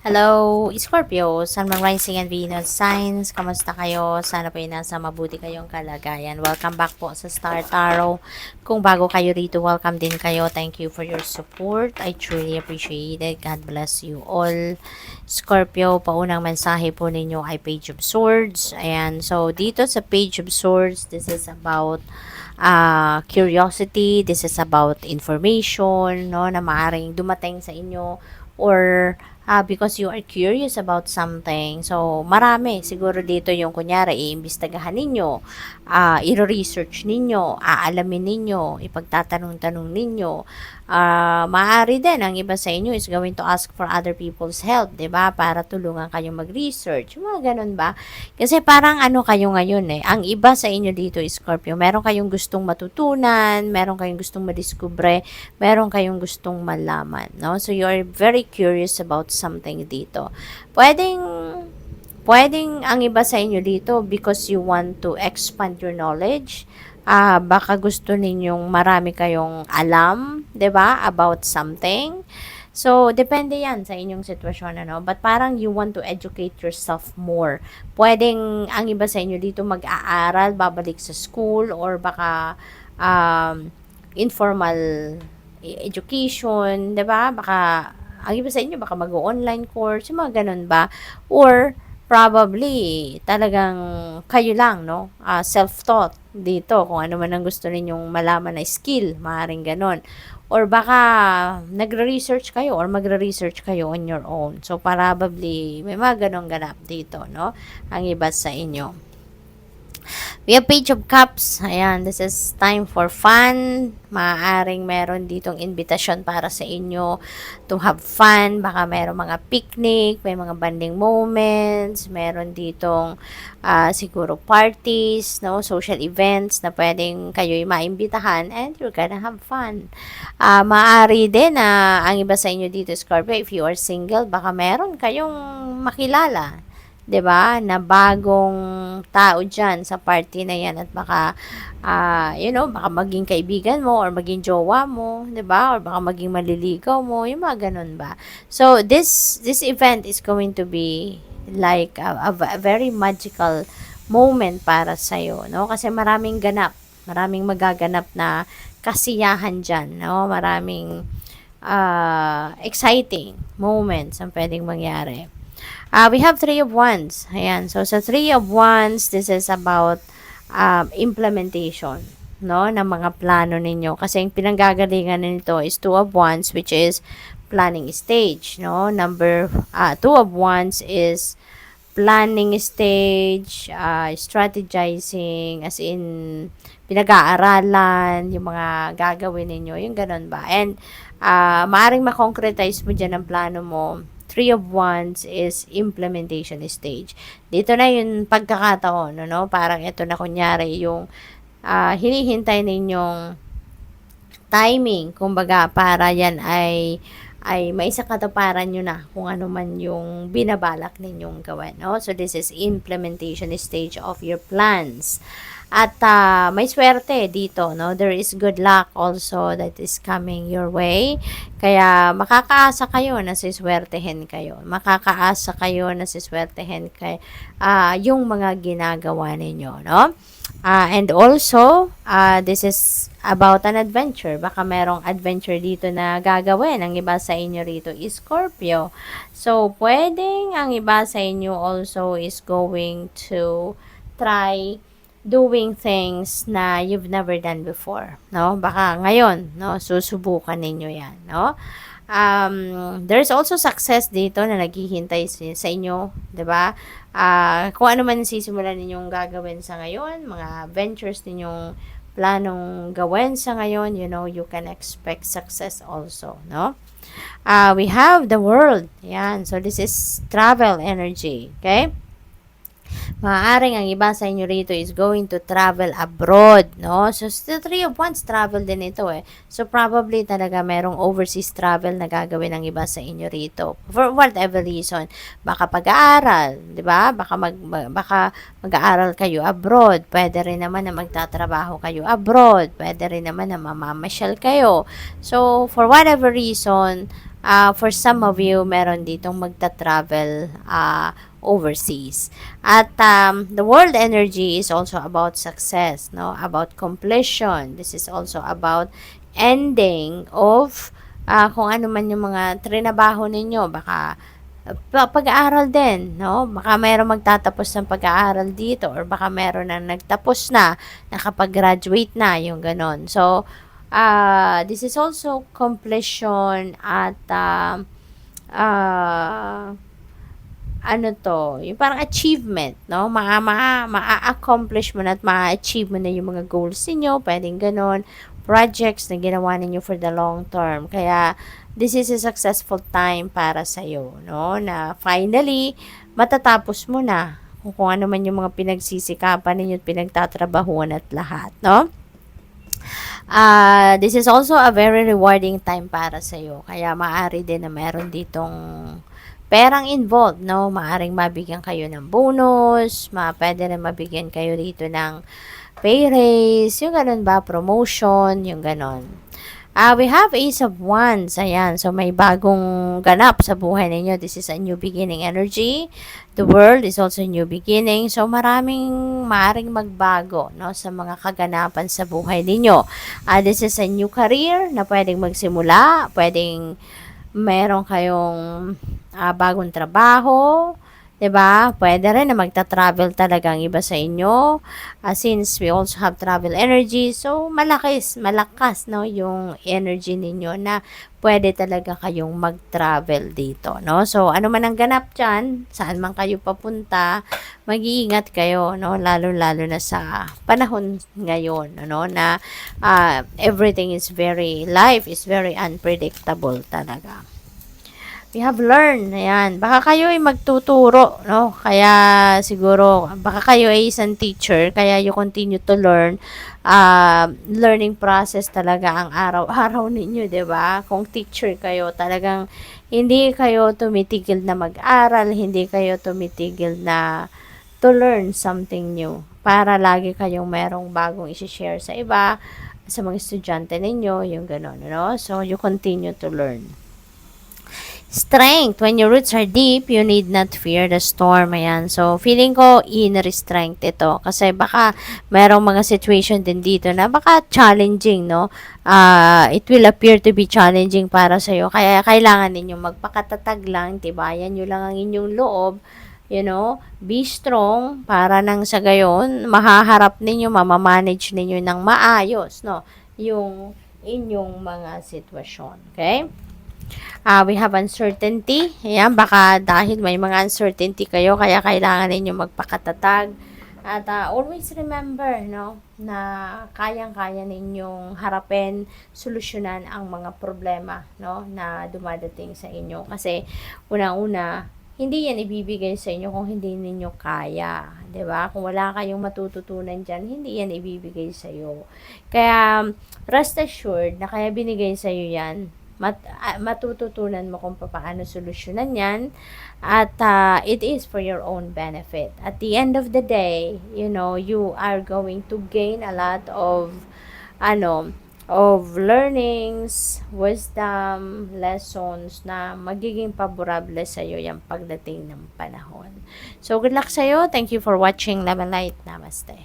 Hello, Scorpio, Sun, Moon, Rising, and Venus signs. Kamusta kayo? Sana po nasa mabuti kayong kalagayan. Welcome back po sa Star Tarot. Kung bago kayo rito, welcome din kayo. Thank you for your support. I truly appreciate it. God bless you all. Scorpio, paunang mensahe po ninyo ay Page of Swords. Ayan, so dito sa Page of Swords, this is about curiosity. This is about information, no, na maaaring dumating sa inyo or because you are curious about something. So, marami. Siguro dito yung kunyari, iimbestagahan ninyo, i-research ninyo, aalamin ninyo, ipagtatanong-tanong ninyo. Maaari din, ang iba sa inyo is going to ask for other people's help, 'di ba? Para tulungan kayong mag-research. Mga ganun ba? Kasi parang ano kayo ngayon eh. Ang iba sa inyo dito, Scorpio, meron kayong gustong matutunan, meron kayong gustong madiskubre, meron kayong gustong malaman, no? So, you are very curious about something dito. Pwedeng ang iba sa inyo dito because you want to expand your knowledge. Baka gusto ninyong marami kayong alam, 'di ba, about something. So, depende yan sa inyong sitwasyon, ano? But parang you want to educate yourself more. Pwedeng ang iba sa inyo dito mag-aaral, babalik sa school, or baka informal education, 'di ba? Baka ang iba sa inyo baka mag-online course, yung mga ganun ba? Or probably talagang kayo lang, no? Self-taught dito kung ano man ang gusto ninyong malaman na skill, maaaring ganun. Or baka nagre-research kayo or magre-research kayo on your own. So probably may mga ganong ganap dito, no? Ang iba sa inyo. We have Page of Cups. Ayan, this is time for fun. Maaaring meron ditong invitation para sa inyo to have fun. Baka meron mga picnic, may mga bonding moments, meron ditong siguro parties, no, social events na pwedeng kayo'y maimbitahan and you're gonna have fun. Maaari din na ang iba sa inyo dito, Scorpio, if you are single, baka meron kayong makilala, 'di ba, na bagong tao diyan sa party na 'yan at baka baka maging kaibigan mo or maging jowa mo, 'di ba? Or baka maging maliligaw mo, yung mga ganun ba. So this event is going to be like a very magical moment para sa iyo, no? Kasi maraming ganap, maraming magaganap na kasiyahan diyan, no? Maraming exciting moments ang pwedeng mangyari. We have Three of Wands. Ayan. So, sa Three of Wands, this is about implementation, no, ng mga plano ninyo. Kasi yung pinanggagalingan nito is Two of Wands, which is planning stage, no. Two of Wands is planning stage, strategizing, as in, pinag-aaralan, yung mga gagawin ninyo, yung ganun ba. And, maaring makonkretize mo dyan ang plano mo. Three of Wands is implementation stage. Dito na yung pagkakataon, no? Parang ito na kunyari yung hinihintay ninyong timing, kumbaga, para yan ay maisakatuparan nyo na kung ano man yung binabalak ninyong gawin, no? So, this is implementation stage of your plans. At may swerte dito, no? There is good luck also that is coming your way. Kaya makakaasa kayo na siswertehin kayo. Makakaasa kayo na siswertehin kayo yung mga ginagawa ninyo, no? And also, this is about an adventure. Baka merong adventure dito na gagawin. Ang iba sa inyo rito is Scorpio. So, pwedeng ang iba sa inyo also is going to try doing things na you've never done before, no? Baka ngayon, no, susubukan ninyo 'yan, no? There's also success dito na naghihintay sa inyo, 'di ba? Kung ano man sisimulan ninyong gagawin sa ngayon, mga ventures ninyong planong gawin sa ngayon, you know, you can expect success also, no? We have the world. Yan. So, this is travel energy. Okay? Maaaring ang iba sa inyo rito is going to travel abroad, no? So, the Three of Wands, travel din ito eh. So, probably talaga merong overseas travel na gagawin ng iba sa inyo rito. For whatever reason. Baka pag-aaral, di ba? Baka mag-aaral kayo abroad. Pwede rin naman na magtatrabaho kayo abroad. Pwede rin naman na mamamasyal kayo. So, for whatever reason, For some of you, meron ditong magta-travel overseas. At the world energy is also about success, no? About completion. This is also about ending of kung ano man yung mga trinabaho ninyo. Baka pag-aaral din, no? Baka mayroong magtatapos ng pag-aaral dito or baka mayroon na nagtapos na, nakapag-graduate na, yung ganon. So, this is also completion at ano to, yung parang achievement, no? Ma-accomplish mo na at ma-achieve mo na yung mga goals niyo, pwedeng ganon, projects na ginawa ninyo for the long term. Kaya, this is a successful time para sa'yo, no? Na finally, matatapos mo na kung ano man yung mga pinagsisikapan ninyo at pinagtatrabahuan at lahat, no? This is also a very rewarding time para sa'yo. Kaya maaari din na meron ditong perang involved, no? Maaring mabigyan kayo ng bonus, pwede rin mabigyan kayo dito ng pay raise, yung ganun ba, promotion, yung ganun. We have Ace of Wands. Ayan. So, may bagong ganap sa buhay ninyo. This is a new beginning energy. The world is also a new beginning. So, maaring magbago, no, sa mga kaganapan sa buhay ninyo. This is a new career na pwedeng magsimula. Pwedeng meron kayong bagong trabaho. 'Di ba? Pwede rin na magta-travel talaga ang iba sa inyo. Since we also have travel energy, so malakas, no, yung energy ninyo na pwede talaga kayong mag-travel dito, no? So, ano man ang ganap diyan, saan man kayo papunta, mag-iingat kayo, no? Lalo-lalo na sa panahon ngayon, ano, na life is very unpredictable talaga. We have learned, ayan, baka kayo ay magtuturo, no? Kaya siguro, baka kayo ay isang teacher, kaya you continue to learn. Learning process talaga ang araw-araw ninyo, 'di ba? Kung teacher kayo, talagang hindi kayo tumitigil na mag-aral, hindi kayo tumitigil na to learn something new. Para lagi kayong merong bagong i-share sa iba, sa mga estudyante ninyo, yung gano'n, no? So, you continue to learn. Strength. When your roots are deep, you need not fear the storm. Ayan. So, feeling ko, inner strength ito. Kasi baka merong mga situation din dito na baka challenging, no? It will appear to be challenging para sa'yo. Kaya kailangan ninyong magpakatatag lang, tibayan nyo lang ang inyong loob. You know, be strong para nang sa gayon, mahaharap ninyo, mamamanage ninyo ng maayos, no? Yung inyong mga sitwasyon. Okay? We have uncertainty. Ayan, baka dahil may mga uncertainty kayo, kaya kailangan ninyo magpakatatag. At always remember, no, na kayang-kaya ninyong harapin, solusyonan ang mga problema, no, na dumadating sa inyo. Kasi, unang-una, hindi yan ibibigay sa inyo kung hindi ninyo kaya. 'Di ba? Kung wala kayong matututunan dyan, hindi yan ibibigay sa iyo. Kaya, rest assured na kaya binigay sa iyo yan, matututunan mo kung paano solusyonan yan at it is for your own benefit. At the end of the day, you know, you are going to gain a lot of learnings, wisdom, lessons na magiging paborable sa iyo yung pagdating ng panahon. So, good luck sa iyo. Thank you for watching Love and Light. Namaste.